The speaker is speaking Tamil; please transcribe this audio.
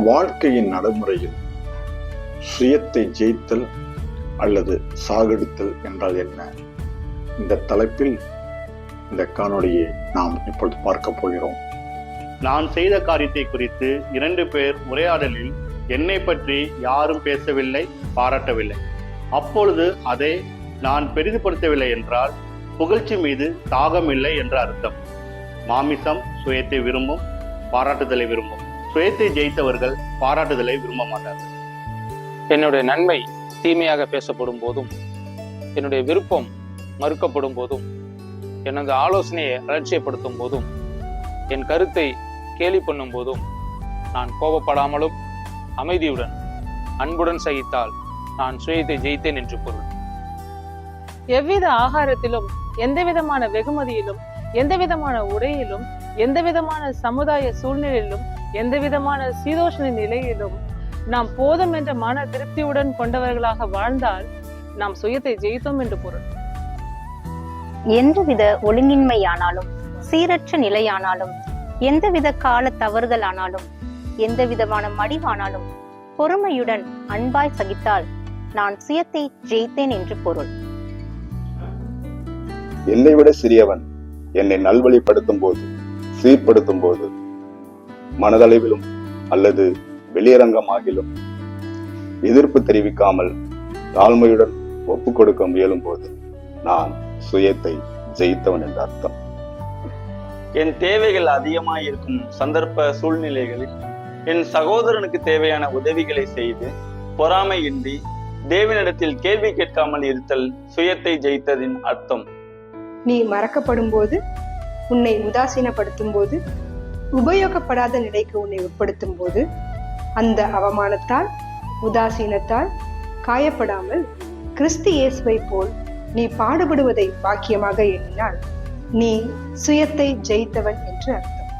வாழ்க்கையின் நடைமுறையில் சுயத்தை ஜெயித்தல் அல்லது சாகடித்தல் என்றால் என்ன? இந்த தலைப்பில் இந்த காணொளியை நாம் இப்பொழுது பார்க்க போகிறோம். நான் செய்த காரியத்தை குறித்து 2 பேர் உரையாடலில் என்னை பற்றி யாரும் பேசவில்லை, பாராட்டவில்லை. அப்பொழுது அதை நான் பெரிதுபடுத்தவில்லை என்றால் புகழ்ச்சி மீது தாகம் இல்லை என்ற அர்த்தம். மாமிசம் சுயத்தை விரும்பும், பாராட்டுதலை விரும்பும். சுயத்தை ஜெயித்தவர்கள் பாராட்டுதலை விரும்ப மாட்டார்கள். என்னுடைய நன்மை தீமையாக பேசப்படும் போதும், என்னுடைய விருப்பம் மறுக்கப்படும் போதும், எனது ஆலோசனையை அலட்சியப்படுத்தும் போதும், என் கருத்தை கேலி பண்ணும் போதும் நான் கோபப்படாமலும் அமைதியுடன் அன்புடன் சகித்தால் நான் சுயத்தை ஜெயித்தேன் என்று பொருள். எவ்வித ஆகாரத்திலும், எந்த விதமான வெகுமதியிலும், எந்த விதமான உடையிலும், எந்த விதமான சமுதாய சூழ்நிலையிலும், எந்த விதமான சீதோஷண நிலையிலும் நாம் போதும் என்ற மன திருப்தியுடன் கொண்டவர்களாக வாழ்ந்தால் நாம் சுயத்தை ஜெயித்தோம் என்று பொருள். எந்தவித ஒழுங்கின்மையானாலும், சீரற்ற நிலையானாலும், எந்தவித கால தவறுதலானாலும், எந்த விதமான மடிவானாலும் பொறுமையுடன் அன்பாய் சகித்தால் நான் சுயத்தை ஜெயித்தேன் என்று பொருள். என்னை விட சிறியவன் என்னை நல்வழிப்படுத்தும் போது, சீர்படுத்தும் போது, மனதளவிலும் அல்லது வெளியரங்கமாகிலும் எதிர்ப்பு தெரிவிக்காமல் தாழ்மையுடன் ஒப்பு கொடுக்க முயலும் போது நான் சுயத்தை ஜெயித்தவன் என்ற அர்த்தம். என் தேவைகள் அதிகமாக இருக்கும் சந்தர்ப்ப சூழ்நிலைகளில் என் சகோதரனுக்கு தேவையான உதவிகளை செய்து பொறாமையின்றி தேவனிடத்தில் கேள்வி கேட்காமல் இருத்தல் சுயத்தை ஜெயித்ததின் அர்த்தம். நீ மறக்கப்படும் போது, உன்னை உதாசீனப்படுத்தும் போது, உபயோகப்படாத நிலைக்கு உன்னை உட்படுத்தும் போது, அந்த அவமானத்தால், உதாசீனத்தால் காயப்படாமல் கிறிஸ்து இயேசுவை போல் நீ பாடுபடுவதை பாக்கியமாக எண்ணினால் நீ சுயத்தை ஜெயித்தவன் என்று அர்த்தம்.